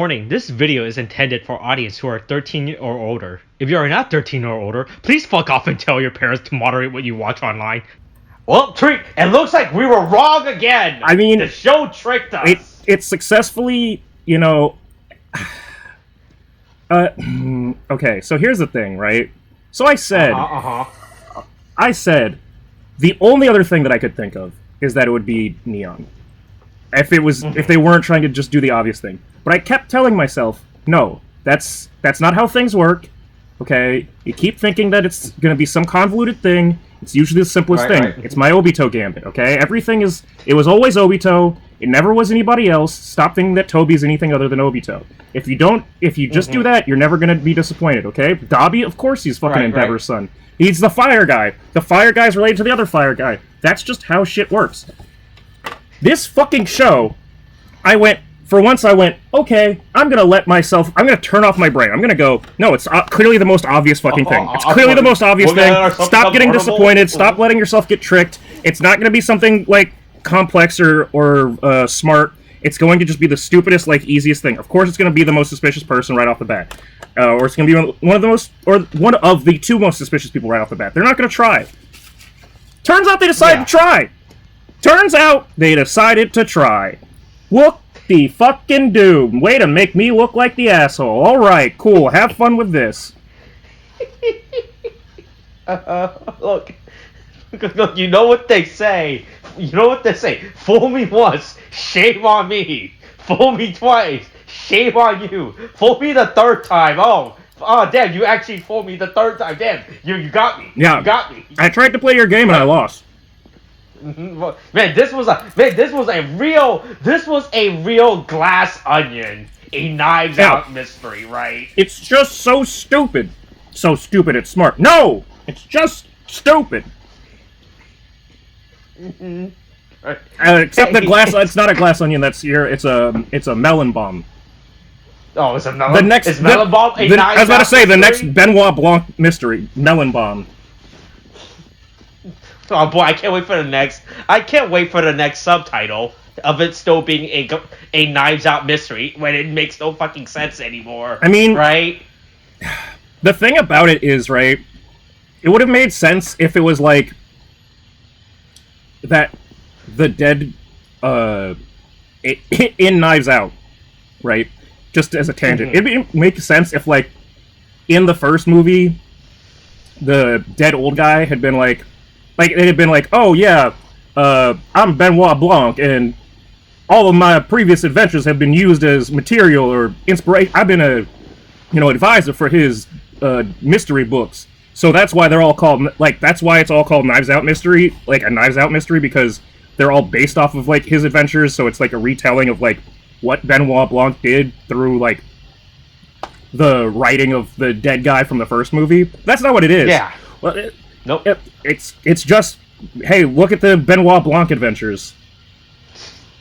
warning, this video is intended for audience who are 13 or older. If you are not 13 or older, please fuck off and tell your parents to moderate what you watch online. Well, Tariq, it looks like we were wrong again! I mean... The show tricked us! It successfully, you know... okay, so here's the thing, right? So I said... I said, the only other thing that I could think of is that it would be Neon. If it was, if they weren't trying to just do the obvious thing. But I kept telling myself, no, that's not how things work. Okay, you keep thinking that it's gonna be some convoluted thing. It's usually the simplest thing. Right. It's my Obito gambit. Okay, everything is. It was always Obito. It never was anybody else. Stop thinking that Toby's anything other than Obito. If you just do that, you're never gonna be disappointed. Okay, Dabi, of course he's fucking Endeavor's son. He's the fire guy. The fire guy's related to the other fire guy. That's just how shit works. This fucking show, for once I went, okay, I'm gonna turn off my brain. I'm gonna go, no, it's clearly the most obvious fucking thing. It's clearly the most obvious thing. Stop getting disappointed. Stop letting yourself get tricked. It's not gonna be something, like, complex or smart. It's going to just be the stupidest, like, easiest thing. Of course it's gonna be the most suspicious person right off the bat. Or it's gonna be one of the two most suspicious people right off the bat. They're not gonna try. Turns out they decided to try. Turns out they decided to try. Whoop-de-fucking-do. Way to make me look like the asshole. Alright, cool. Have fun with this. Look, you know what they say. You know what they say. Fool me once, shame on me. Fool me twice, shame on you. Fool me the third time. Oh, damn, you actually fooled me the third time. Damn, you got me. Yeah. You got me. I tried to play your game and I lost. Man, this was a real glass onion, a knives out mystery, right? It's just so stupid. So stupid it's smart. No! It's just stupid. Except the glass it's not a glass onion, it's a melon bomb. Oh, it's a melon. Melon bomb a knives out? I was about to say the next Benoit Blanc mystery, melon bomb. Oh boy, I can't wait for the next subtitle of it still being a Knives Out mystery when it makes no fucking sense anymore. I mean, right? The thing about it is, right, it would have made sense if it was like that the dead in Knives Out, right? Just as a tangent. It'd make sense if, like, in the first movie the dead old guy had been like it had been like, oh yeah, I'm Benoit Blanc, and all of my previous adventures have been used as material or inspiration. I've been a, advisor for his mystery books, so that's why they're all called that's why it's all called Knives Out mystery, like a Knives Out mystery, because they're all based off of like his adventures. So it's like a retelling of like what Benoit Blanc did through like the writing of the dead guy from the first movie. That's not what it is. Yeah. Well, nope. It's just, hey, look at the Benoit Blanc adventures.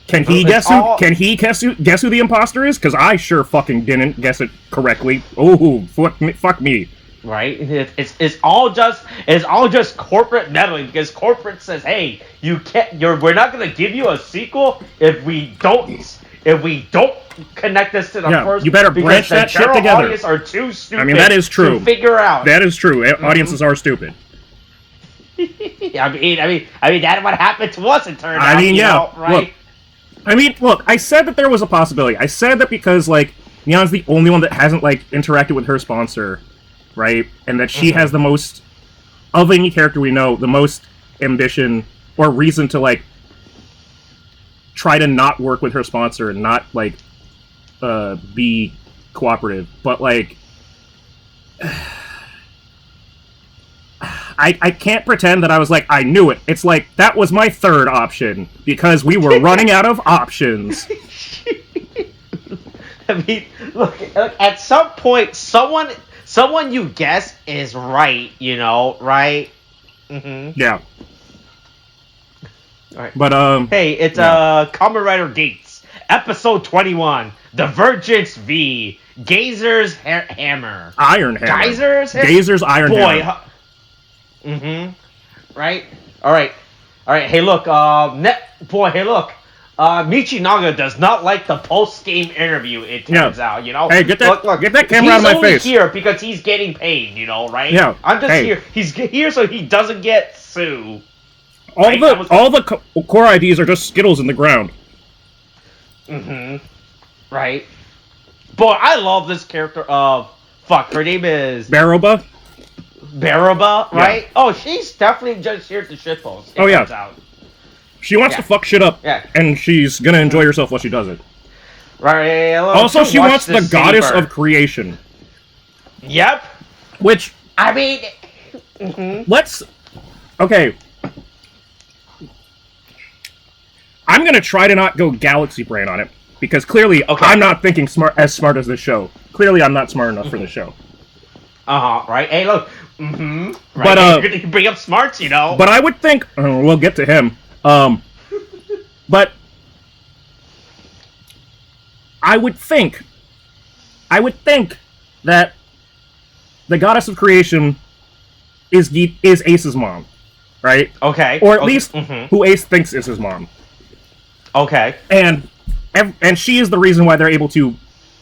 Can he guess who the imposter is? Because I sure fucking didn't guess it correctly. Oh, fuck me. Right? It's all just corporate meddling, because corporate says, hey, we're not gonna give you a sequel if we don't connect this to the first. You better branch that shit together. Audience are too stupid. I mean, that is true. To figure out. That is true. Audiences are stupid. I mean, that's what happened to us. It turned out. I mean, right? Look. I said that there was a possibility. I said that because like Neon's the only one that hasn't like interacted with her sponsor, right? And that she has the most of any character we know, the most ambition or reason to like try to not work with her sponsor and not like be cooperative. But like I can't pretend that I was like, I knew it. It's like, that was my third option, because we were running out of options. I mean, look, at some point, someone you guess is right, right? Yeah. All right. But, hey, it's, Kamen Rider Geats, episode 21, Divergence V, Gaizer's hammer. Iron hammer. Gaizer's iron hammer. Right? Alright. Hey, look, hey, look. Michinaga does not like the post-game interview, it turns out, you know? Hey, get that camera out of my face. He's only here because he's getting paid, you know, right? Yeah. I'm just here. He's here so he doesn't get sued. All the core IDs are just Skittles in the ground. Right. Boy, I love this character of... Fuck, her name is... Baroba, right? Yeah. Oh, she's definitely just here to shitpost. Oh, yeah. She wants to fuck shit up, and she's gonna enjoy herself while she does it. Right. Also, she wants the goddess of creation. Yep. Which... I mean... Let's... Okay. I'm gonna try to not go galaxy brain on it, because clearly I'm not thinking as smart as this show. Clearly I'm not smart enough for this show. Right. Hey, look. Right. But, you bring up smarts, you know. But I would think... we'll get to him. But... I would think that the goddess of creation is Ace's mom, right? Okay. Or at least who Ace thinks is his mom. Okay. And she is the reason why they're able to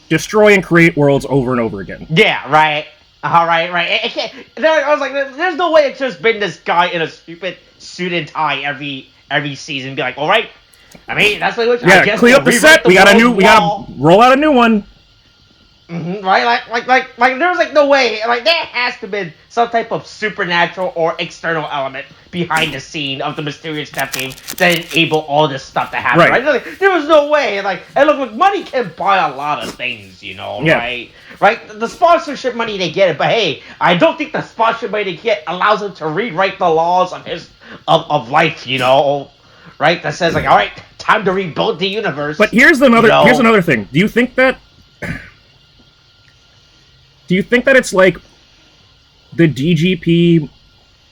destroy and create worlds over and over again. Yeah, right. Right. I was like, there's no way it's just been this guy in a stupid suit and tie every season. Be like, all right. I mean, that's like, I guess clean up the set. We gotta roll out a new one. Right, like there's like no way, like there has to be some type of supernatural or external element behind the scene of the mysterious step game that enable all this stuff to happen. Right? Like, there was no way, and look, money can buy a lot of things, you know, right? The sponsorship money they get, but hey, I don't think the sponsorship money they get allows them to rewrite the laws of life, you know, right? That says like, all right, time to rebuild the universe. But here's another thing. Do you think that it's like the DGP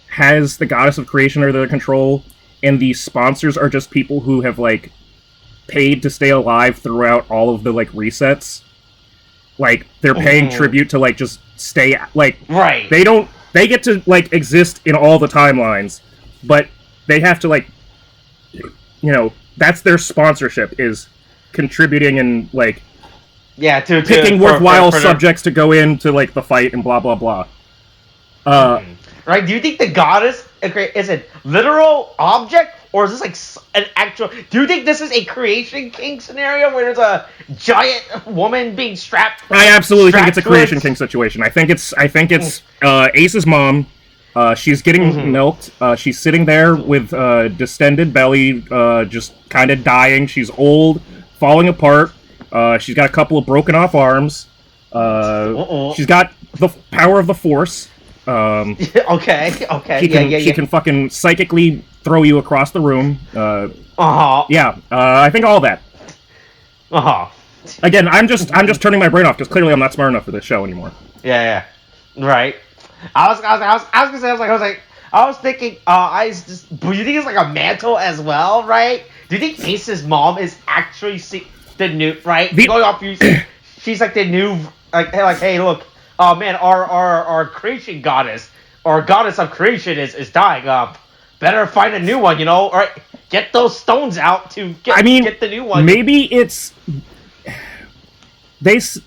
has the goddess of creation under their control, and the sponsors are just people who have, like, paid to stay alive throughout all of the, like, resets? Like, they're paying tribute to, like, just stay, like... Right. They get to, like, exist in all the timelines, but they have to, like... You know, that's their sponsorship, is contributing and, like... Yeah, picking worthwhile subjects to go into, like, the fight and blah, blah, blah. Right, do you think the goddess is a literal object, or is this, like, an actual... Do you think this is a Creation King scenario where there's a giant woman being strapped... I absolutely think it's a Creation King situation. I think it's Ace's mom. She's getting milked. She's sitting there with distended belly, just kind of dying. She's old, falling apart. She's got a couple of broken off arms. She's got the power of the Force. Okay. She can fucking psychically throw you across the room. I think all that. Again, I'm just turning my brain off because clearly I'm not smart enough for this show anymore. Yeah. Right. I was thinking, do you think it's like a mantle as well, right? Do you think Ace's mom is actually the new, right? She's like the new, like, hey, look, oh man, our creation goddess, or goddess of creation is dying. Better find a new one, you know. All right, get those stones out to get the new one. Maybe it's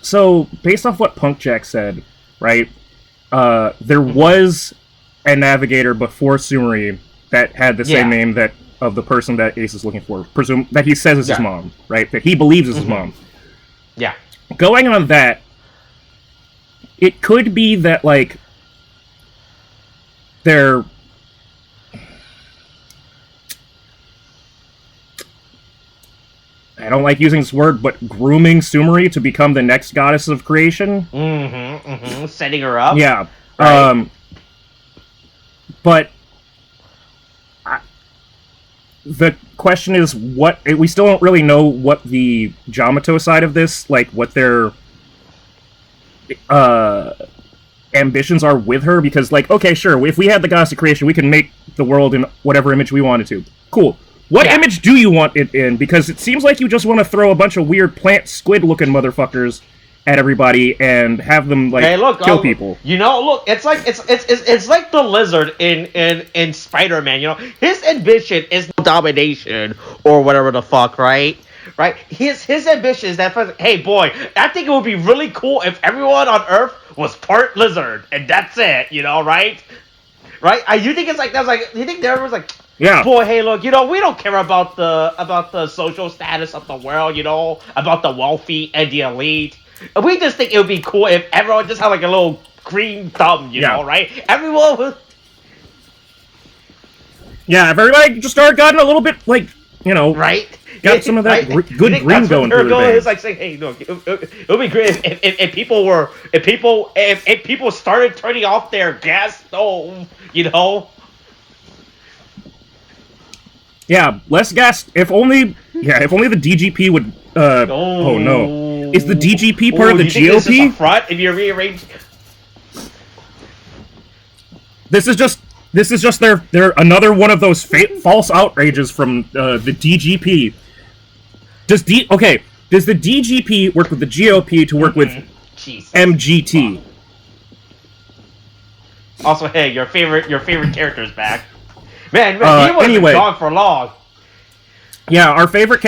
so based off what Punk Jack said, right? There was a navigator before Sumeri that had the same name of the person that Ace is looking for. Presume that he says is his mom, right? That he believes is his mom. Yeah. Going on that, it could be that, like, they're... I don't like using this word, but grooming Sumeri to become the next goddess of creation. Setting her up. Yeah. Right. But... the question is, we still don't really know what the Yamato side of this, like, what their ambitions are with her, because, like, okay, sure, if we had the goddess of creation, we can make the world in whatever image we wanted to. Cool. What image do you want it in? Because it seems like you just want to throw a bunch of weird plant squid-looking motherfuckers at everybody and have them like kill people. You know, look, it's like the Lizard in Spider-Man. You know, his ambition is domination or whatever the fuck, right? Right? His ambition is that. Hey, boy, I think it would be really cool if everyone on Earth was part lizard, and that's it. You know, right? Right? You think it's like that's like you think everyone's like. Yeah. Boy, hey, look, you know, we don't care about the social status of the world, you know, about the wealthy and the elite. We just think it would be cool if everyone just had like a little green thumb, you know, right? Everyone would. Yeah, if everybody just started getting a little bit like, you know, right? Got some of that good green going through their veins. It's like saying, hey, look, it would be great if people started turning off their gas stove, you know. Yeah, less gas. If only the DGP would. Oh no, is the DGP part of the GOP? This is a front if you rearrange. This is just their another one of those false outrages from the DGP. Does the DGP work with the GOP to work with MGT? Also, hey, your favorite character's back. Man, he wasn't gone for long. Yeah, our favorite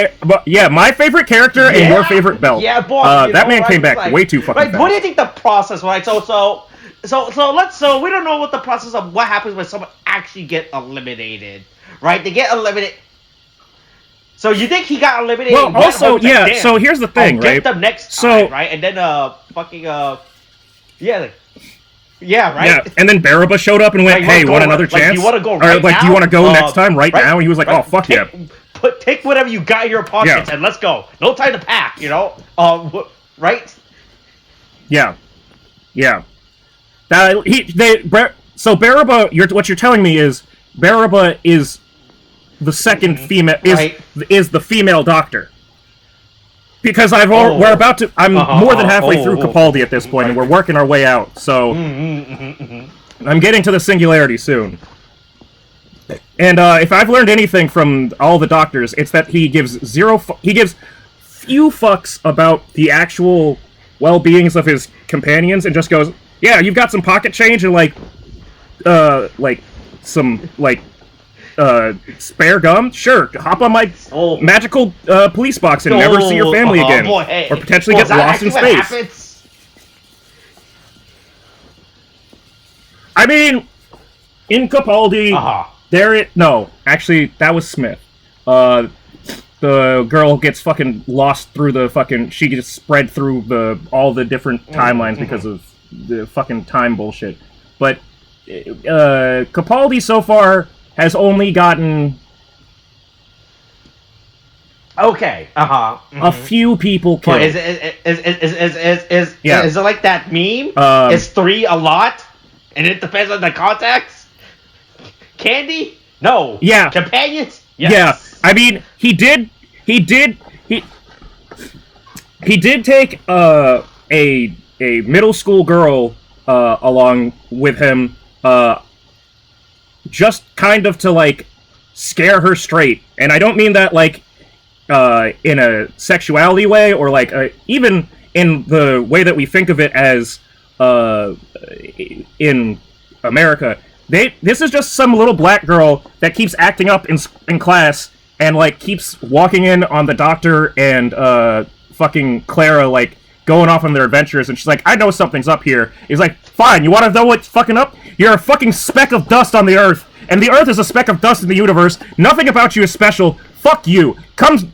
my favorite character and your favorite belt. Yeah, boy. That man came back way too fucking fast. What do you think the process, right? So we don't know what the process of what happens when someone actually get eliminated, right? They get eliminated. So you think he got eliminated? Well, also, yeah. So here's the thing, right? Get them next time, right? And then yeah, right. Yeah, and then Baraba showed up and went, "Hey, want another chance? Like, you want to go right now? Do you want to go next time, right now?" And he was like, "Oh, fuck yeah." Take whatever you got in your pockets and let's go. No time to pack, you know? Right? Yeah. Yeah. So Baraba, what you're telling me is Baraba is the second female is the female doctor. Because I'm more than halfway through Capaldi at this point, and we're working our way out. So I'm getting to the singularity soon. And if I've learned anything from all the doctors, it's that he gives few fucks about the actual well-beings of his companions, and just goes, "Yeah, you've got some pocket change and some spare gum? Sure, hop on my magical police box and never see your family again, or potentially get lost in space." I mean, in Capaldi, actually, that was Smith. The girl gets fucking lost through she gets spread through all the different timelines because of the fucking time bullshit. But Capaldi so far has only gotten a few people killed. Is it like that meme? Is 3 a lot? And it depends on the context? Candy? No. Yeah. Companions? Yes. Yeah. I mean, he did take a middle school girl along with him, just kind of to like scare her straight. And I don't mean that like in a sexuality way, or like even in the way that we think of it as in America. This is just some little black girl that keeps acting up in class and like keeps walking in on the doctor and fucking Clara like going off on their adventures, and she's like, "I know something's up here." He's like, "Fine, you want to know what's fucking up? You're a fucking speck of dust on the Earth, and the Earth is a speck of dust in the universe. Nothing about you is special. Fuck you.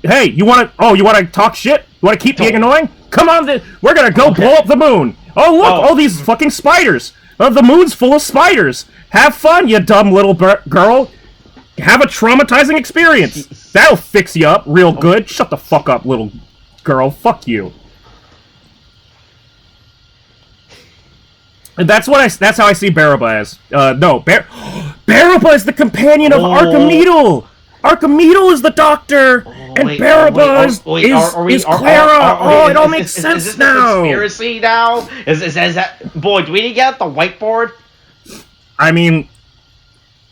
Hey, you want to talk shit? You want to keep being annoying? Come on, we're gonna go blow up the moon. Oh look, all these fucking spiders. The moon's full of spiders. Have fun, you dumb little girl. Have a traumatizing experience. That'll fix you up real good. Shut the fuck up, little girl. Fuck you." And that's how I see Baraba as. Baraba is the companion of Archimedes. Archimedes is the doctor, and Baraba is Clara. It all makes sense is this now. Conspiracy now? Is that, boy? Do we need to get out the whiteboard? I mean,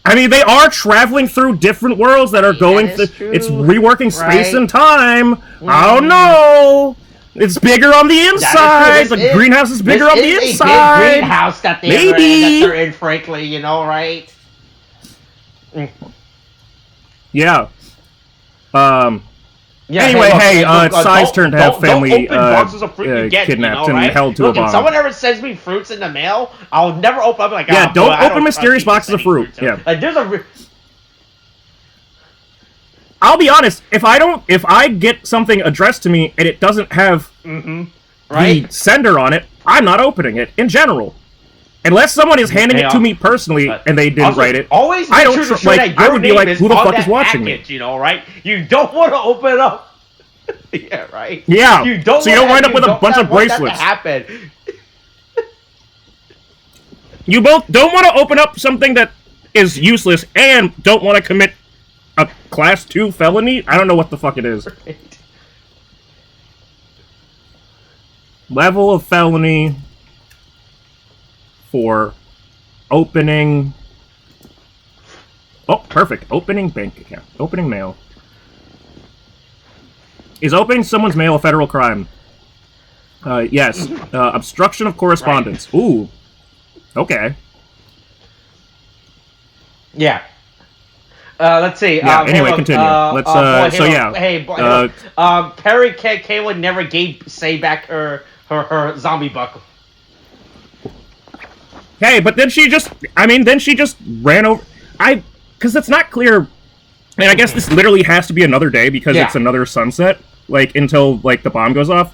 they are traveling through different worlds that are going through. It's reworking space and time. I don't know. It's bigger on the inside. The greenhouse is bigger on the inside. Big greenhouse that they're in, frankly, you know, right? Yeah. Anyway, it's Sai's turn to have family kidnapped and held to a bomb. If someone ever sends me fruits in the mail, I'll never open up like. Yeah, don't open mysterious boxes of fruit. Yeah. Like there's I'll be honest. If I get something addressed to me and it doesn't have the sender on it, I'm not opening it in general. Unless someone is handing it to me personally and they didn't write it, always I don't like. I would be like, "Who the fuck is watching me?" You know, right? You don't want to open it up. Yeah, right. Yeah. So you don't wind up with a bunch of bracelets. Happen. You both don't want to open up something that is useless and don't want to commit a Class 2 felony. I don't know what the fuck it is. Right. Level of felony for opening... Oh, perfect. Opening bank account. Opening mail. Is opening someone's mail a federal crime? Yes. Obstruction of correspondence. Right. Ooh. Okay. Yeah. Let's see. Yeah, anyway, continue. Let's, Perry Kayla never gave Say back her zombie buckle. Hey, but then she just ran over... Because it's not clear... I mean, I guess this literally has to be another day because it's another sunset, like, until, like, the bomb goes off.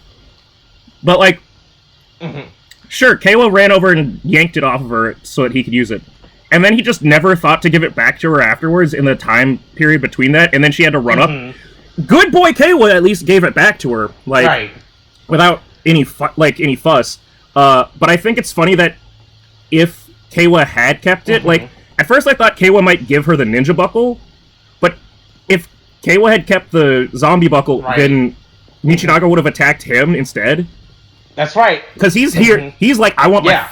But, like... Sure, Kayla ran over and yanked it off of her so that he could use it. And then he just never thought to give it back to her afterwards in the time period between that, and then she had to run up. Good boy Kayla at least gave it back to her, like, without any fuss. But I think it's funny that if Kayla had kept it, like, at first I thought Kayla might give her the ninja buckle, but if Kayla had kept the zombie buckle, then Michinaga would have attacked him instead. That's right. Because he's here. He's like, I want my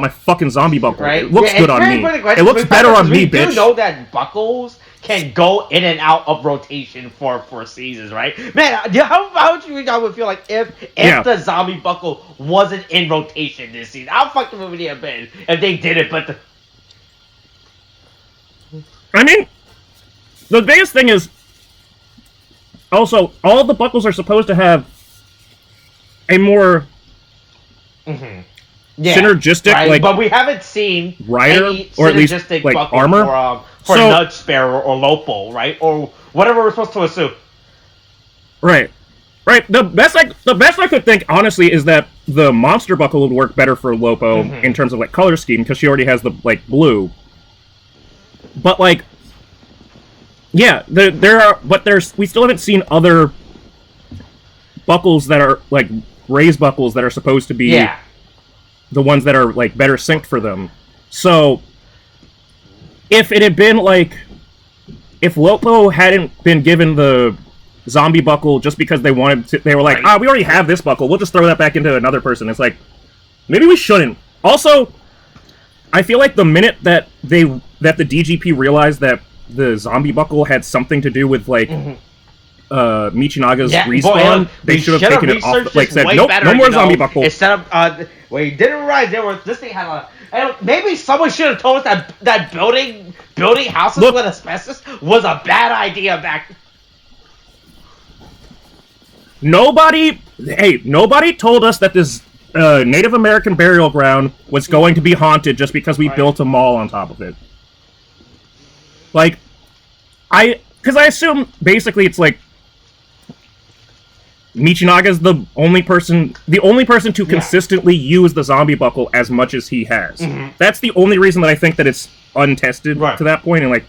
fucking zombie buckle. Right? It looks good on me. It looks better on me, bitch. We do know that buckles can go in and out of rotation for seasons, right? Man, how would you would feel like if the zombie buckle wasn't in rotation this season? How fucking would it have been if they did it? But I mean, the biggest thing is also all the buckles are supposed to have a more synergistic, like, but we haven't seen rider any or at least like armor for Nudge Sparrow or Lopo, right, or whatever we're supposed to assume. Right. The best I could think, honestly, is that the monster buckle would work better for Lopo in terms of like color scheme because she already has the like blue. But like, yeah, we still haven't seen other buckles that are like raised buckles that are supposed to be the ones that are like better synced for them. So if it had been like if Lopo hadn't been given the zombie buckle just because they wanted to, they were like, we already have this buckle, we'll just throw that back into another person. It's like, maybe we shouldn't. Also, I feel like the minute that the DGP realized that the zombie buckle had something to do with like Michinaga's respawn, they should have taken it off. Like said, nope, no more zombie buckle. Instead of, we didn't realize this thing had a. Maybe someone should have told us that building houses with asbestos was a bad idea back. Nobody told us that this Native American burial ground was going to be haunted just because we built a mall on top of it. Like, because I assume basically it's like Michinaga's the only person to consistently use the zombie buckle as much as he has. That's the only reason that I think that it's untested to that point, and like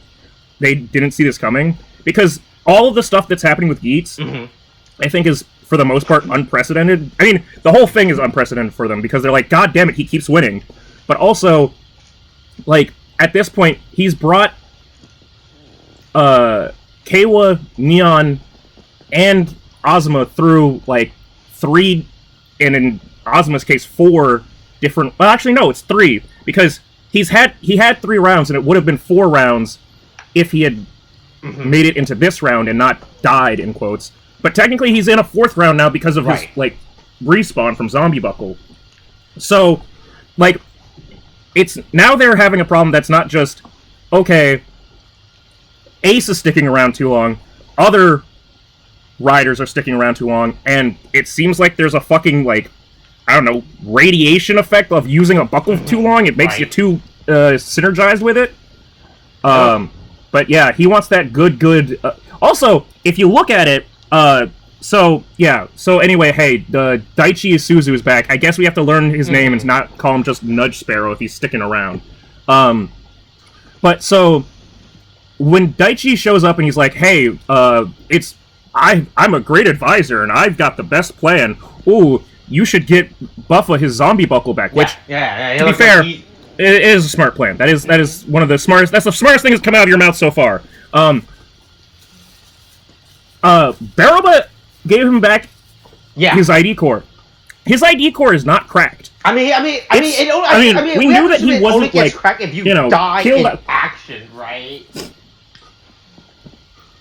they didn't see this coming. Because all of the stuff that's happening with Geats, I think is for the most part unprecedented. I mean, the whole thing is unprecedented for them because they're like, God damn it, he keeps winning. But also, like at this point, he's brought Keiwa, Neon, and Ozma through like 3, and in Ozma's case 4 different. Well, actually no, it's 3 because he had 3 rounds, and it would have been 4 rounds if he had made it into this round and not died in quotes. But technically, he's in a 4th round now because of his like respawn from Zombie Buckle. So, like, it's now they're having a problem that's not just, okay, Ace is sticking around too long, other riders are sticking around too long, and it seems like there's a fucking, like, I don't know, radiation effect of using a buckle too long. It makes you too synergized with it. But yeah, he wants that good... also, if you look at it, so anyway, hey, Daichi Isuzu is back. I guess we have to learn his name and not call him just Nudge Sparrow if he's sticking around. But so, when Daichi shows up and he's like, hey, I'm a great advisor and I've got the best plan. Ooh, you should get Buffa his zombie buckle back. Which, to be fair, it is a smart plan. That is one of the smartest. That's the smartest thing that's come out of your mouth so far. Baroba gave him back his ID core. His ID core is not cracked. We knew that he wasn't like cracked if you die in action, right?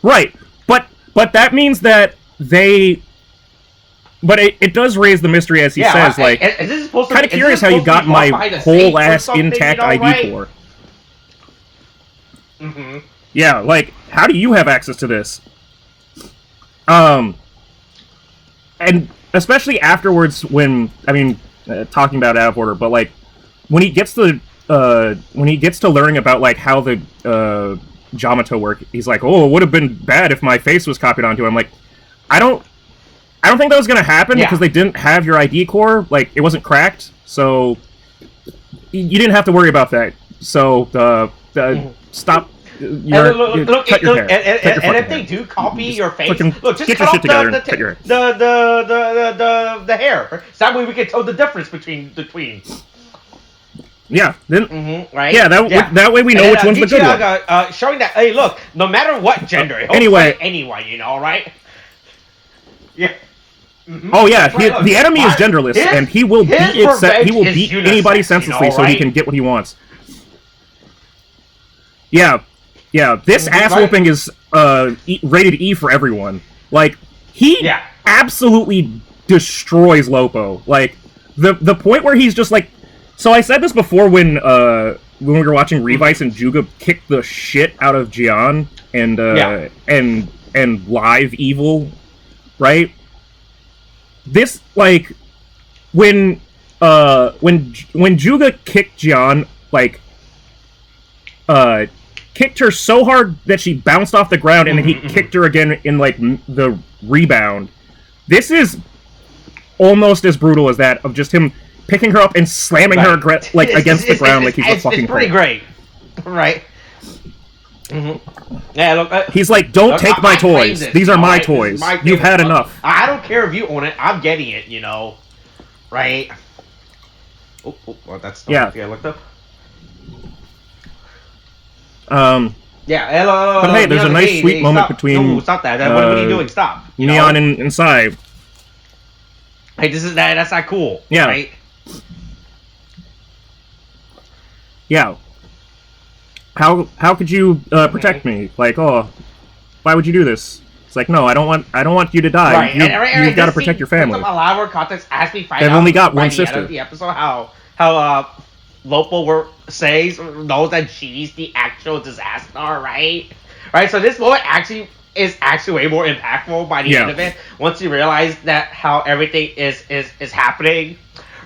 Right, but that means that they. But it does raise the mystery, as he says. Like, kind of curious how you got my whole ass intact ID core. Mm-hmm. Yeah, like, how do you have access to this? And especially afterwards, when talking about out of order, but like when he gets to learning about like how the Jamato work, he's like, oh, it would have been bad if my face was copied onto him. I'm like, I don't think that was gonna happen because they didn't have your ID core. Like, it wasn't cracked, so you didn't have to worry about that. So stop. Look, and if they do copy your face, look, just get cut your shit together and cut the hair. So that way we can tell the difference between. Yeah. Then. Right. Yeah. That way we know which one's the good one. Showing that, hey, look, no matter what gender, anyway, anyone, right? Yeah. Oh yeah, the enemy is genderless, and he will beat anybody senselessly, so he can get what he wants. Yeah, this ass whooping is rated E for everyone. Like, he absolutely destroys Lopo. Like, the point where he's just like, so I said this before when we were watching Revice and Juga kicked the shit out of Gian and Live Evil, right? This, like, when Juga kicked Gian, like, kicked her so hard that she bounced off the ground, and then he kicked her again in, like, the rebound. This is almost as brutal as that, of just him picking her up and slamming her, like, against the ground like he's a fucking It's pretty great. Right. Yeah, look. He's like, don't take my toys. These are my toys. You've had enough. I don't care if you own it. I'm getting it, right? Oh, well, that's not I looked up. But hey, there's a nice sweet moment between. No, stop that. What are you doing? Stop. Neon and Sai. Hey, that's not cool. Yeah. Right? Yeah. How could you protect me? Like, oh, why would you do this? It's like, no, I don't want you to die. Right. You've got to protect your family. Some elaborate context as we find They've out only got by one the sister. End of the episode, how Lopo knows that she's the actual disaster, right? Right. So this moment is way more impactful by the end of it. Once you realize that how everything is happening,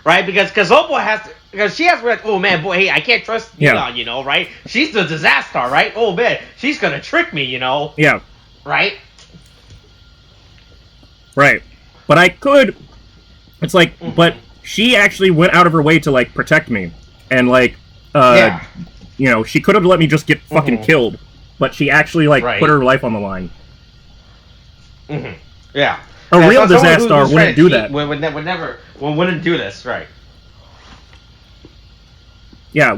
right? Because Lopo has to. Because she has to be like, oh man, boy, hey, I can't trust Neon, right? She's the disaster, right? Oh man, she's gonna trick me, Yeah. Right? Right. But I could... It's like, but she actually went out of her way to, like, protect me. And, like, she could have let me just get fucking killed. But she actually, like, put her life on the line. Yeah. A real disaster wouldn't do that. Wouldn't do this, right? Yeah,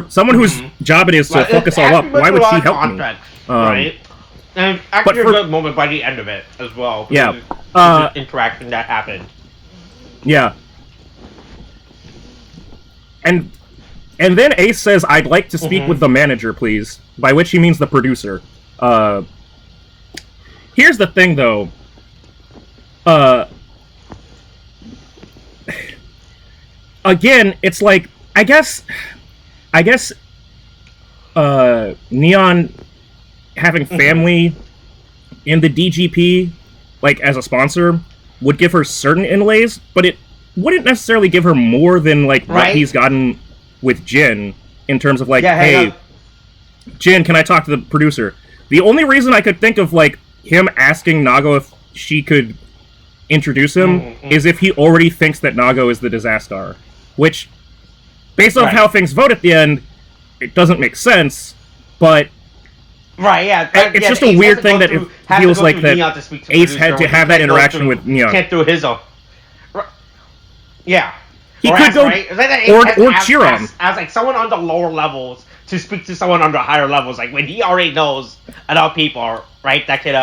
someone whose job it is to fuck us all up, why would she help me? Right? And actually a good moment by the end of it, as well. Yeah. Interaction that happened. Yeah. And then Ace says, I'd like to speak with the manager, please. By which he means the producer. Here's the thing, though. again, it's like I guess Neon having family in the DGP, like as a sponsor, would give her certain inlays, but it wouldn't necessarily give her more than like what he's gotten with Jin in terms of like, hey, Jin, can I talk to the producer? The only reason I could think of like him asking Nago if she could introduce him is if he already thinks that Nago is the disaster, which, based on how things vote at the end, it doesn't make sense, but it's just a weird thing that it feels like that Ace had to have that interaction with Neon. Can't through his own. Yeah. He could go, or Chiron. As like someone on the lower levels to speak to someone on the higher levels, like when he already knows enough people, right? That could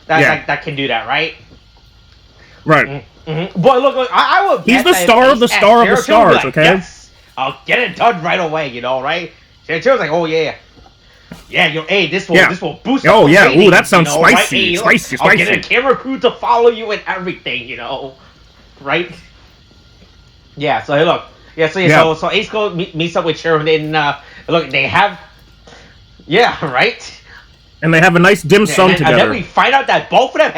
that can do that, right? Right. Mm-hmm. Boy, look, I would. He's the star of the star of the stars. Like, okay. Yes, I'll get it done right away. You know, right? Chero's like, oh yeah. Yeah, hey, this will boost. Oh yeah, ratings, ooh, that sounds Right? spicy, Hey, spicy. I'll get a camera crew to follow you and everything, you know, right? Yeah. So hey, look, so Ace meets up with Chero, and look, they have, right. And they have a nice dim sum together. And then we find out that both of them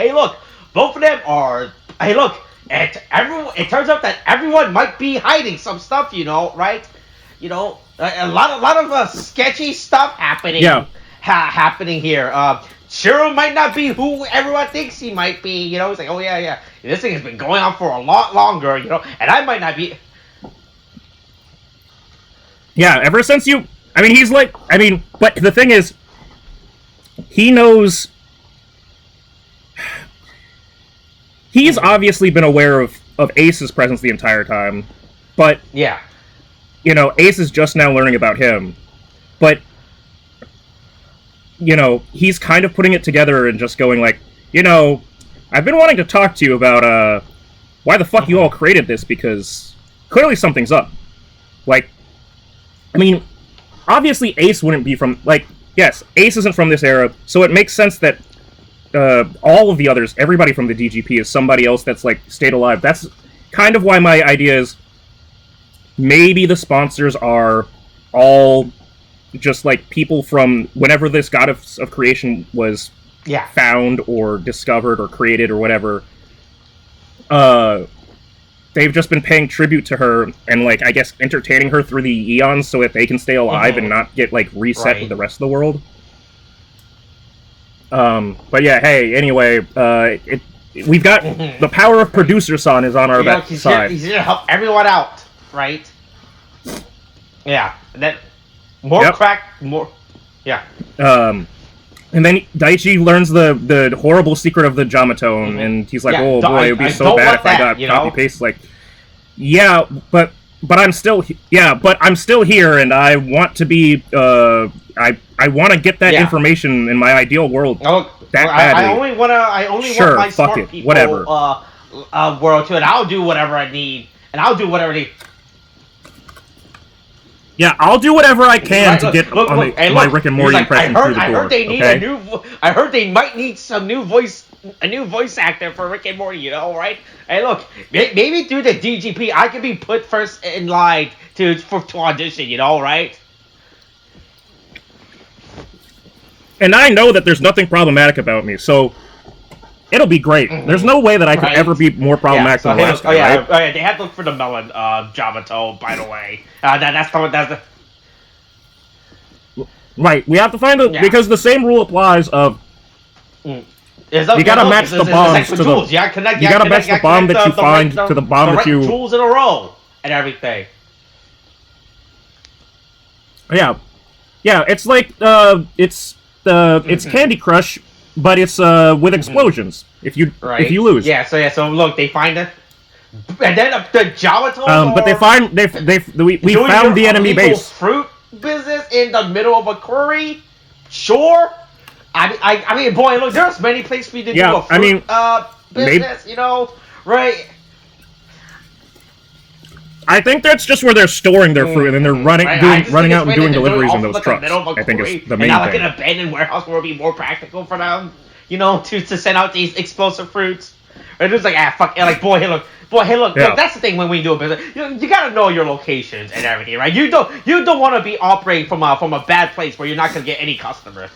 are. Hey, look, it turns out that everyone might be hiding some stuff, you know, right? You know. A lot of sketchy stuff happening. Happening here. Chero might not be who everyone thinks he might be. You know, it's like, oh yeah. This thing has been going on for a lot longer. You know, and I might not be. Yeah, ever since you. I mean, he's like. I mean, but the thing is, he knows. He's obviously been aware of Ace's presence the entire time, but yeah. You know, Ace is just now learning about him, but, you know, he's kind of putting it together and just going like, you know, I've been wanting to talk to you about, why the fuck you all created this, because clearly something's up. Like, I mean, obviously Ace wouldn't be from, like, yes, Ace isn't from this era, so it makes sense that, all of the others, everybody from the DGP is somebody else that's, like, stayed alive. That's kind of why my idea is, maybe the sponsors are all just like people from whenever this god of creation was found or discovered or created or whatever. They've just been paying tribute to her and like I guess entertaining her through the eons so that they can stay alive and not get like reset with the rest of the world. But yeah, hey, anyway, we've got the power of producer-san is on our side. He's here to help everyone out. Right. Yeah. That more crack. More. Yeah. And then Daichi learns the horrible secret of the Jamatone, and he's like, "Oh boy, it would be so bad if I got copy paste." Like, but I'm still here, and I want to be. I want to get that information in my ideal world. Oh, I only want my smart people. Whatever. World too, and I'll do whatever I need. And I'll do whatever they... Yeah, I'll do whatever I can to get my Rick and Morty impression through the door. I heard they might need a new voice actor for Rick and Morty, you know, right? Hey, look, maybe through the DGP, I could be put first in line to audition, you know, right? And I know that there's nothing problematic about me, so... It'll be great. There's no way that I could ever be more problematic than the last guy, right? Oh yeah, they had to look for the melon, Jamato, by the way. That's the... Right, we have to find because the same rule applies of... You gotta match the bombs to the... You gotta match the bomb that you find to the bomb that you... tools in a row, and everything. Yeah. Yeah, it's like, it's Candy Crush... But it's with explosions. If you lose. Yeah. So look, they find it, and then the Jamatos. But we found the enemy base. Fruit business in the middle of a quarry. Sure. I mean, boy, look, there's many places we did do a fruit business. You know, right? I think that's just where they're storing their fruit, and then they're running out and doing deliveries in those trucks. I think is the main thing. Not like an abandoned warehouse where it would be more practical for them, you know, to send out these explosive fruits. And it's like, fuck, and like, boy, hey, look, look, that's the thing when we do a business. You gotta know your locations and everything, right? You don't want to be operating from a bad place where you're not gonna get any customers.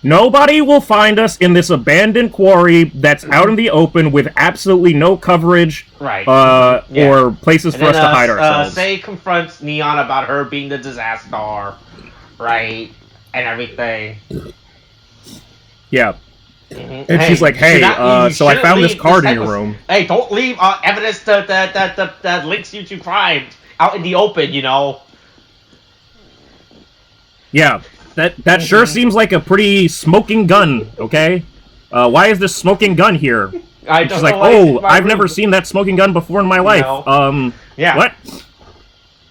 Nobody will find us in this abandoned quarry that's out in the open with absolutely no coverage, right? Or places for us to hide ourselves. Say confronts Neon about her being the disaster, right, and everything. Yeah. And she's like, hey, so I found this card in your room. Hey, don't leave evidence that links you to crime out in the open, you know. Yeah, that sure seems like a pretty smoking gun, okay? Why is this smoking gun here? She's like, oh, I've never seen that smoking gun before in my life. No. Yeah. What?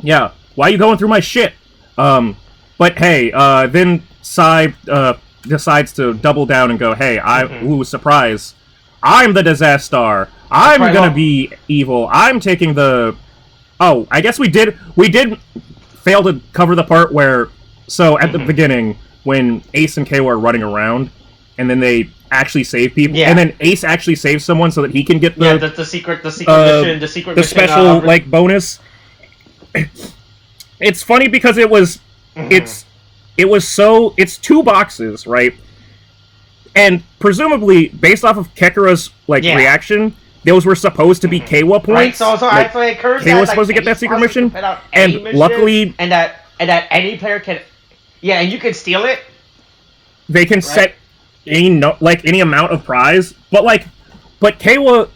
Yeah, why are you going through my shit? But hey, then Sai, decides to double down and go, hey, ooh, surprise. I'm the disaster. I'm gonna be evil. I'm taking the... Oh, I guess we did fail to cover the part where... So, at the beginning, when Ace and Kayla are running around, and then they actually save people, and then Ace actually saves someone so that he can get the secret mission, the special, like, bonus. It's funny because it was... It's 2 boxes, right? And presumably, based off of Kekura's reaction, those were supposed to be Keiwa points. Right, so like, I encourage Keiwa was supposed to get that secret mission, and luckily... And that any player can... Yeah, and you can steal it. They can set any amount of prize, but Keiwa...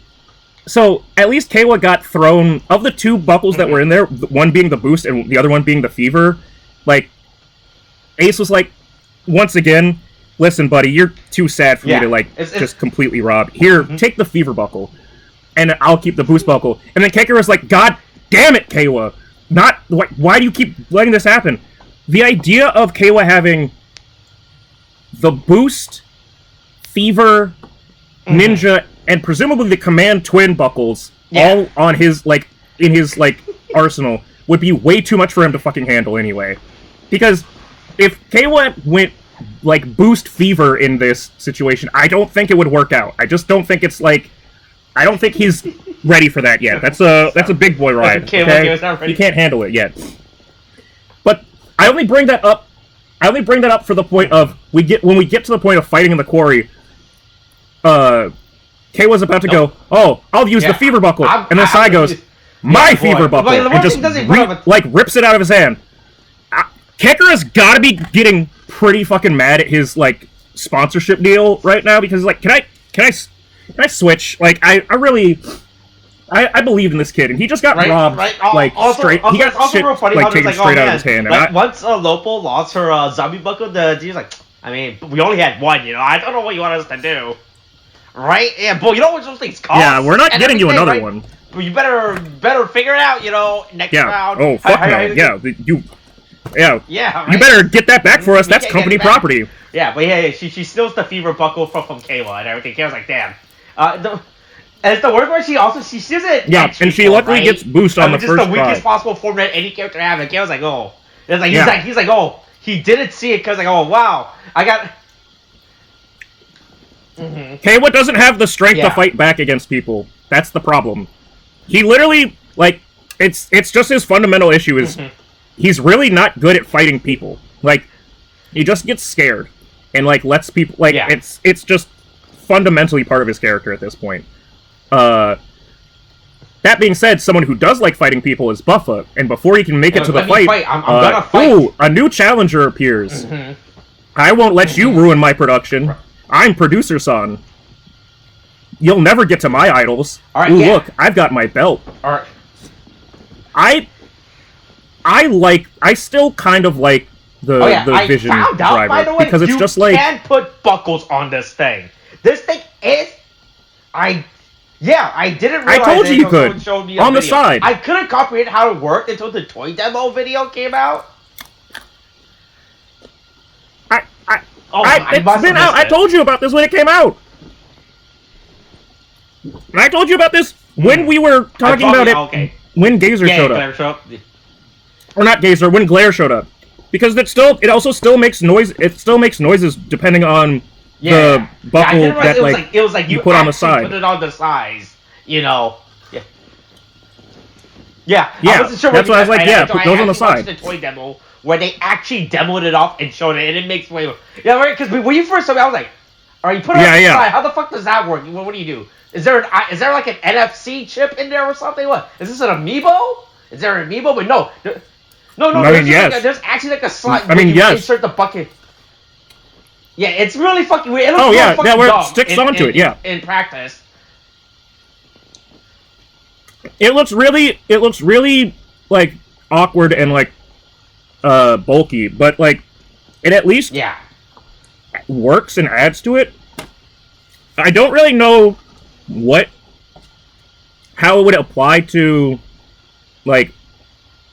So, at least Keiwa got thrown... Of the 2 buckles that were in there, one being the boost and the other one being the fever, Ace was like, once again, listen, buddy, you're too sad for me to, just completely rob. Here, take the fever buckle, and I'll keep the boost buckle. And then Kekura's like, God damn it, Keiwa! Why do you keep letting this happen? The idea of Keiwa having the boost, fever, ninja, and presumably the command twin buckles all on his, in his, arsenal would be way too much for him to fucking handle anyway. Because... If Keiwa went, boost fever in this situation, I don't think it would work out. I just don't think it's, I don't think he's ready for that yet. That's a big boy ride, okay? He can't handle it yet. But I only bring that up for the point of, when we get to the point of fighting in the quarry, Keiwa's about to go, oh, I'll use the fever buckle. And then Sai goes, my fever buckle! And just, rips it out of his hand. Kekura's gotta be getting pretty fucking mad at his, sponsorship deal right now, because, can I switch? I really... I believe in this kid, and he just got robbed, straight... He got shit, taken straight out of his hand. Once Lopo lost her, zombie buckle, he's like, I mean, we only had one, you know? I don't know what you want us to do. Right? Yeah, but you know what those things cost? Yeah, we're not getting you another one. You better figure it out, you know, next round. Oh, fuck no. Yeah, right? You better get that back for us. That's company property. Yeah, but she steals the fever buckle from Kayla and everything. Kayla's like, damn. And it's the worst part, she steals it. Yeah, and she luckily gets boost on the first try. Just the weakest possible form that any character have. And Kayla's like, oh. It's like, he's like, oh, he didn't see it because oh, wow, I got... Kayla doesn't have the strength to fight back against people. That's the problem. He literally, it's just his fundamental issue is... He's really not good at fighting people. He just gets scared. And, lets people... It's just fundamentally part of his character at this point. That being said, someone who does like fighting people is Buffa. And before he can make it to the fight... I'm gonna fight. Ooh, a new challenger appears. I won't let you ruin my production. I'm producer-son. You'll never get to my idols. Right, ooh, look, I've got my belt. Alright. I still kind of like the Vision found out, driver, by the way, because it's just you can put buckles on this thing. This thing is... I didn't realize I told you could. On the video. side. I couldn't comprehend how it worked until the toy demo video came out. It's been out. I told you about this when it came out. And I told you about this when we were talking about it. Okay. When Gaizer showed up. Or not Gaizer, when Glare showed up. Because it also still makes noise. It still makes noises depending on the buckle that it was like you put on the side. Put it on the sides, you know. Yeah. Yeah. Yeah. I wasn't sure that's why I was like, yeah, put those on the side. The toy demo where they actually demoed it off and showed it, and it makes way. Yeah, right. Because when you first saw me, I was like, all right, you put it on the side. How the fuck does that work? What do you do? Is there like an NFC chip in there or something? What is this, an amiibo? Is there an amiibo? But no. No. I mean, yes. There's actually like a slot. I mean, yes. Insert the bucket. Yeah, it's really fucking weird. It looks where dumb it sticks onto it. Yeah. In practice. It looks really like awkward and like bulky, but like it at least works and adds to it. I don't really know how it would apply to like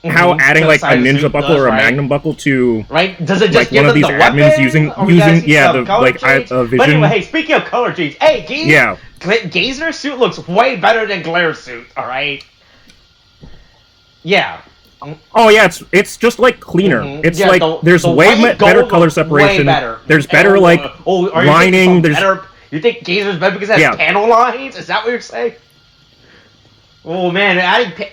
how adding like a ninja buckle or a magnum buckle to does it just like one of these admins using the vision. But anyway, hey, speaking of color change, hey, Gaizer's suit looks way better than Glaire's suit. All right. Yeah. Oh yeah, it's just like cleaner. It's like there's way better color separation. There's better lining. You think Gaizer's better because it has panel lines? Is that what you're saying? Oh man,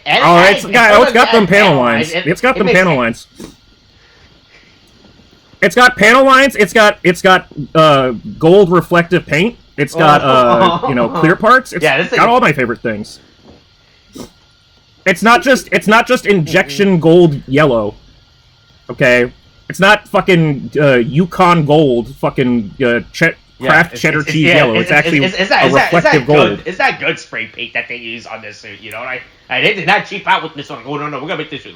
it's got them panel lines. It's got them panel lines. It's got panel lines. It's got gold reflective paint. It's got clear parts. It's got all my favorite things. It's not just injection gold yellow. Okay, it's not fucking Yukon gold. Fucking Kraft cheddar cheese yellow. It's actually a reflective gold. Is that good spray paint that they use on this suit? You know, they did not cheap out with this one. Oh no, we're gonna make this suit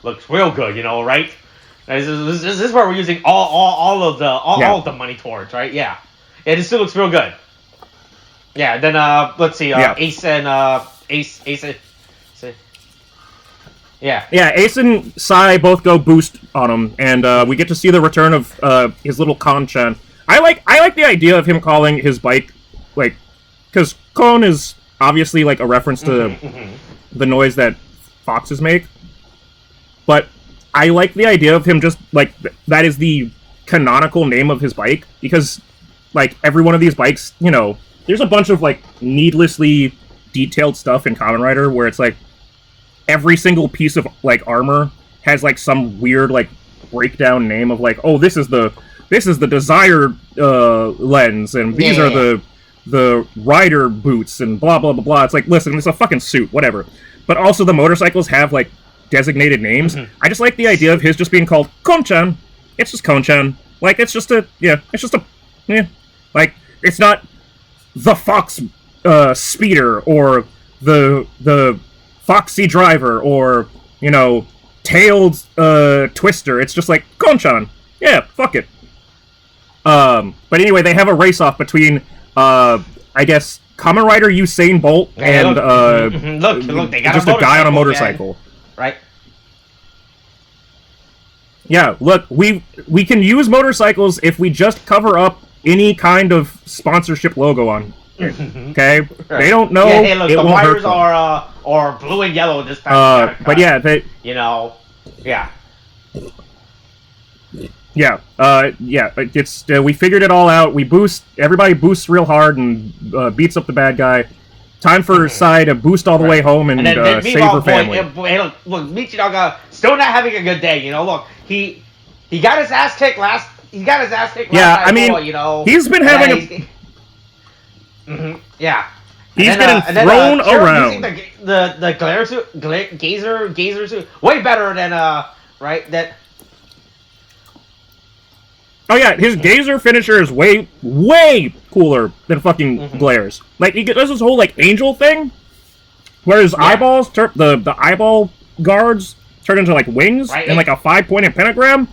looks real good. You know, right? This is where we're using all of the money towards, right? Yeah, this suit looks real good. Yeah. Then let's see. Ace and Ace. Yeah. Yeah, Ace and Sai both go boost on him, and we get to see the return of his little Kon-chan. I like the idea of him calling his bike, like, because Kon is obviously like a reference to the noise that foxes make, but I like the idea of him just like that is the canonical name of his bike, because like every one of these bikes, you know, there's a bunch of like needlessly detailed stuff in Kamen Rider where it's like every single piece of like armor has like some weird like breakdown name of like, oh, this is the Desire lens, and these are the rider boots, and blah blah blah blah. It's like, listen, it's a fucking suit, whatever. But also the motorcycles have like designated names. I just like the idea of his just being called Kon-chan. It's just Kon-chan. Like it's just like it's not the Fox Speeder or the Foxy Driver or Tailed Twister. It's just like Kon-chan. Yeah, fuck it. But anyway, they have a race-off between, I guess, Kamen Rider Usain Bolt and, look, they got just a guy on a motorcycle. Right? Yeah, look, we can use motorcycles if we just cover up any kind of sponsorship logo on it, okay? They don't know, hey, look, it the won't wires hurt them. are blue and yellow this time. But yeah, they... yeah. Yeah, it's we figured it all out. Everybody boosts real hard and beats up the bad guy. Time for Sai to boost all the way home and save her family. Look, Michinoga still not having a good day. Look, he got his ass kicked last. He got his ass kicked. Yeah, I mean, he's been having yeah. He's getting thrown around. The Glare suit, Gaizer suit, way better than that. Oh yeah, his Gaizer finisher is way cooler than fucking Glaire's. Like he does this whole like angel thing, where his eyeballs the eyeball guards turn into like wings and like a 5-pointed pentagram.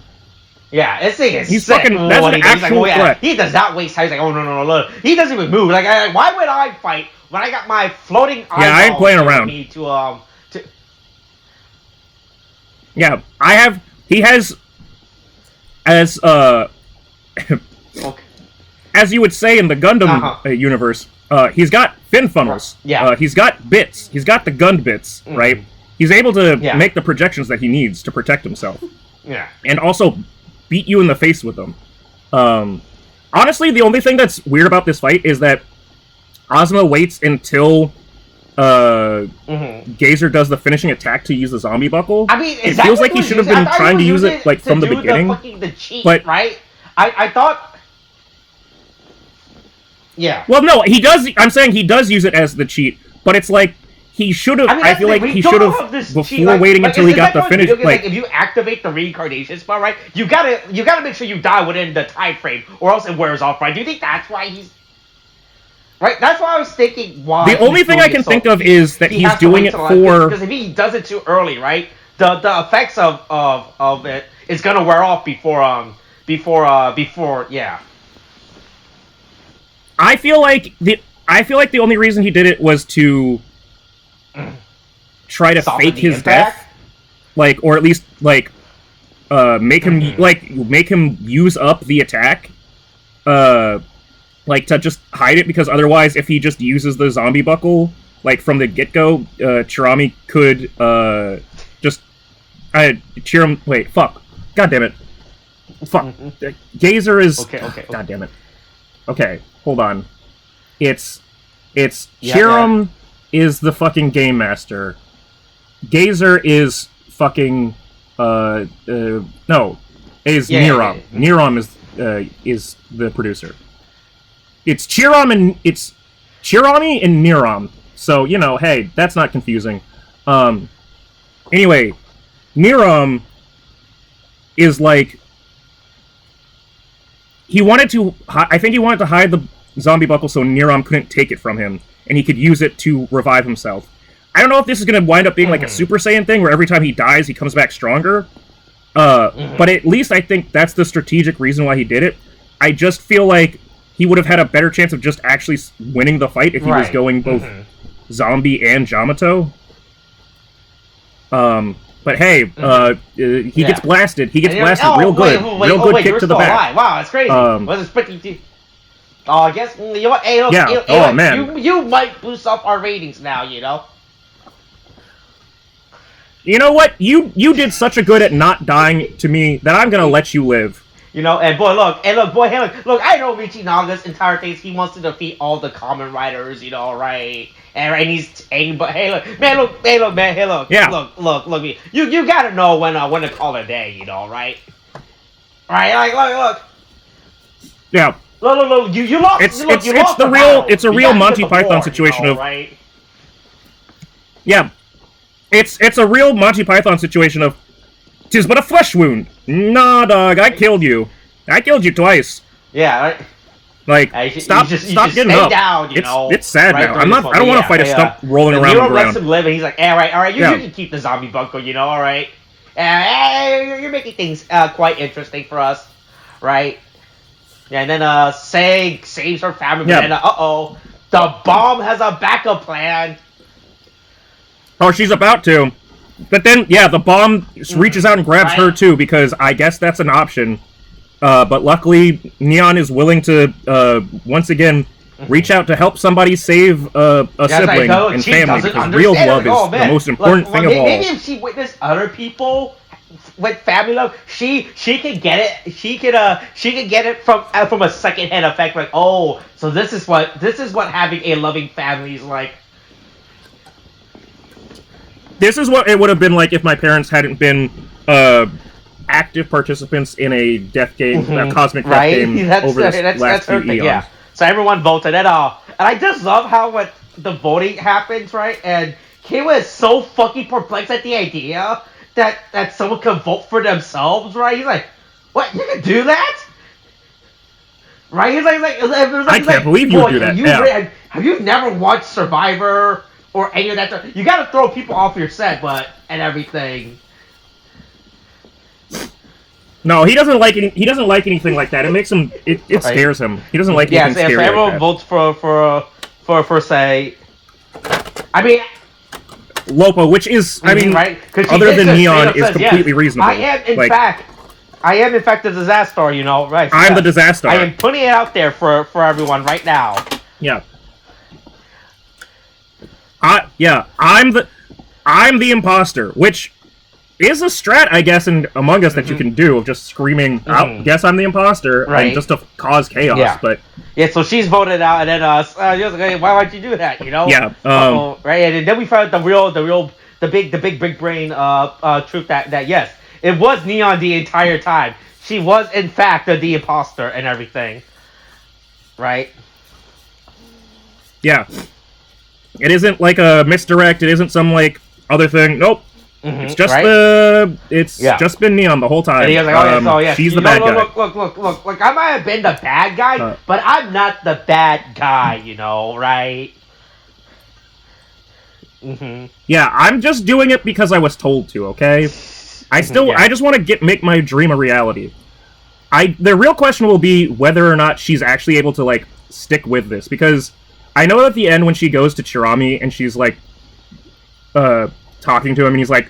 Yeah, this thing is he's sick. Fucking. That's an actual threat. He does not waste time. He's like, oh no, look. He doesn't even move. Like, why would I fight when I got my floating eyeballs? Yeah, I ain't playing around. Yeah, I have. He has as as you would say in the Gundam universe, he's got fin funnels. Yeah. He's got bits. He's got the gun bits, right? He's able to make the projections that he needs to protect himself. Yeah. And also beat you in the face with them. Honestly, the only thing that's weird about this fight is that Ozma waits until Gaizer does the finishing attack to use the zombie buckle. I mean, it feels like he should have been trying to use it like from the beginning. The cheat, but right? I thought. Yeah. Well, no, he does. I'm saying he does use it as the cheat, but it's like he should have. I feel like he should have before waiting until he got the finish. Like if you activate the reincarnation spell, right? You gotta make sure you die within the time frame, or else it wears off, right? Do you think that's why he's? Right, that's why I was thinking. Why the only thing I can think of is that he's doing it for because if he does it too early, right, the effects of it is gonna wear off before yeah. I feel like the only reason he did it was to try to fake his death, like, or at least like make him use up the attack. Like, to just hide it, because otherwise, if he just uses the zombie buckle, like, from the get-go, Chirami could, just, cheer him, wait, fuck, god damn it, fuck, Gaizer is, okay. God damn it, okay, hold on, it's Chiram is the fucking game master, Gaizer is fucking, no, is Niram, Niram is the producer. It's Chirami and Niram. So, you know, hey, that's not confusing. Anyway, Niram is like, I think he wanted to hide the zombie buckle so Niram couldn't take it from him, and he could use it to revive himself. I don't know if this is going to wind up being like a Super Saiyan thing, where every time he dies, he comes back stronger. But at least I think that's the strategic reason why he did it. I just feel like he would have had a better chance of just actually winning the fight if he was going both zombie and Jamato. But hey, he gets blasted. He gets blasted real good. Real good kick to the back. Wow, that's crazy. Was it I guess, you know what, hey, look, yeah. Man. You might boost up our ratings now, you know? You know what? You did such a good at not dying to me that I'm gonna let you live. You know, and boy, look, I know Michinaga's entire thing is he wants to defeat all the Kamen Riders, you know, right? But hey, look, man, yeah. Look, you gotta know when to call it a day, you know, right? Right, like, look. Yeah. Look, you lost. It's a real Monty Python situation, you know, right? Yeah. It's a real Monty Python situation of, 'tis but a flesh wound. Nah, dog, I killed you. I killed you twice. Yeah, right. Like, stop getting up. Down, you know, it's sad right, now. I don't want to fight a stump rolling around the ground. Lets him live, and he's like, all right, you can keep the zombie buckle, you know, all right. You're making things quite interesting for us, right? Yeah, and then Seg saves her family, but then the bomb has a backup plan. Oh, she's about to. But then, yeah, the bomb reaches out and grabs her, too, because I guess that's an option. But luckily, Neon is willing to, once again, reach out to help somebody save a sibling and family, because real love is the most important thing of all. Maybe if she witnessed other people with family love, she could get it. She could get it from a secondhand effect, like, oh, so this is what having a loving family is like. This is what it would have been like if my parents hadn't been active participants in a death game, a cosmic death game over the last few eons. Yeah. So everyone voted at all. And I just love how when the voting happens, right? And Kayla is so fucking perplexed at the idea that someone could vote for themselves, right? He's like, what? You can do that? Right? He's like I can't believe you would do that. Have you never watched Survivor? Or any of that, you gotta throw people off your set, and everything. No, he doesn't like anything like that. It makes him. It scares him. He doesn't like anything scary. Yeah, so everyone votes for say. I mean, Lopa, which is right? Other than Neon, is completely reasonable. I am in fact the disaster. You know, right? I'm the disaster. I am putting it out there for everyone right now. Yeah. I'm the imposter, which is a strat, I guess, in Among Us that you can do of just screaming, "Oh, guess I'm the imposter," and just to cause chaos. Yeah. But so she's voted out, and then she was like, hey, why would you do that? You know? Yeah. Right, and then we found the big brain truth that yes, it was Neon the entire time. She was in fact the imposter and everything. Right. Yeah. It isn't like a misdirect. It isn't some like other thing. Nope. It's just just been Neon the whole time. And he was like, she's the bad guy. Look, I might have been the bad guy, but I'm not the bad guy, you know, right? Yeah, I'm just doing it because I was told to, okay? I just want to make my dream a reality. The real question will be whether or not she's actually able to, like, stick with this, because I know at the end when she goes to Chirami and she's, like, talking to him, and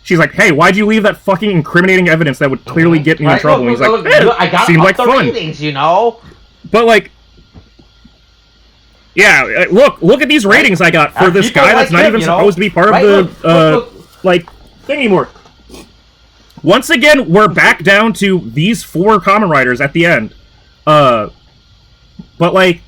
she's like, hey, why'd you leave that fucking incriminating evidence that would clearly get me in trouble? And he's like, I got seemed like the fun. ratings, you know? But, like, yeah, look at these ratings I got for this guy that's not even supposed to be part of the, like, thing anymore. Once again, we're back down to these 4 Kamen Riders at the end. But, like,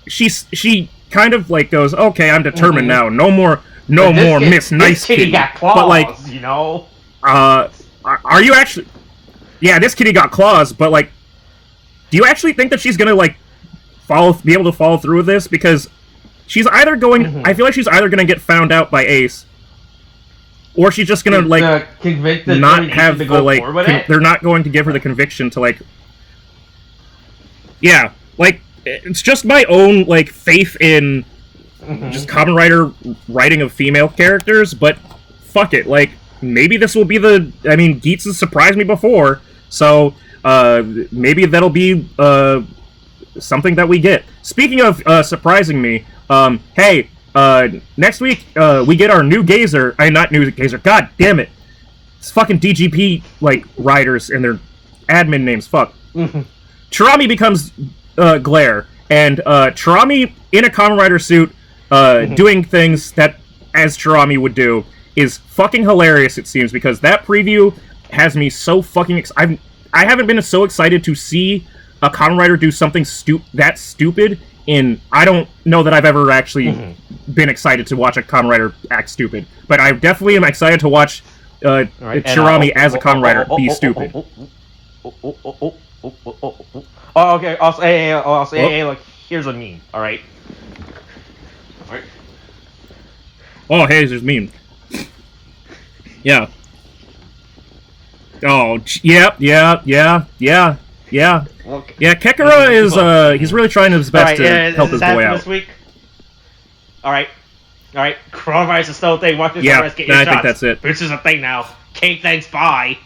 she kind of, like, goes, okay, I'm determined now. No more Miss Nice Kitty. Got claws, but, like, you know? Are you actually... Yeah, this kitty got claws, but, like, do you actually think that she's gonna, like, be able to follow through with this? Because she's either going... I feel like she's either gonna get found out by Ace, or she's just gonna, like, not have the, like... They're not going to give her the conviction to, like... Yeah, like, it's just my own, like, faith in just Kamen Rider writing of female characters, but fuck it, like, maybe this will be the... I mean, Geats has surprised me before, so, maybe that'll be, something that we get. Speaking of, surprising me, hey, next week, we get our new Gaizer... not new Gaizer, god damn it! It's fucking DGP, like, riders and their admin names, fuck. Chirami becomes, Glare, and, Chirami in a Kamen Rider suit, doing things that, as Chirami would do, is fucking hilarious, it seems, because that preview has me so fucking I haven't been so excited to see a Kamen Rider do something that stupid in... I don't know that I've ever actually been excited to watch a Kamen Rider act stupid, but I definitely am excited to watch Chirami as a Kamen Rider be stupid. Oh, okay, I'll say, hey, look, here's a meme, alright? Alright. Oh, hey, there's meme. Yeah. Oh, yeah. Look. Yeah, Kekara is, he's really trying his best to help his boy out. This week? Alright. Coronavirus is still a thing. Watch this yeah, virus get your shots. I think that's it. This is a thing now. Okay, thanks, bye.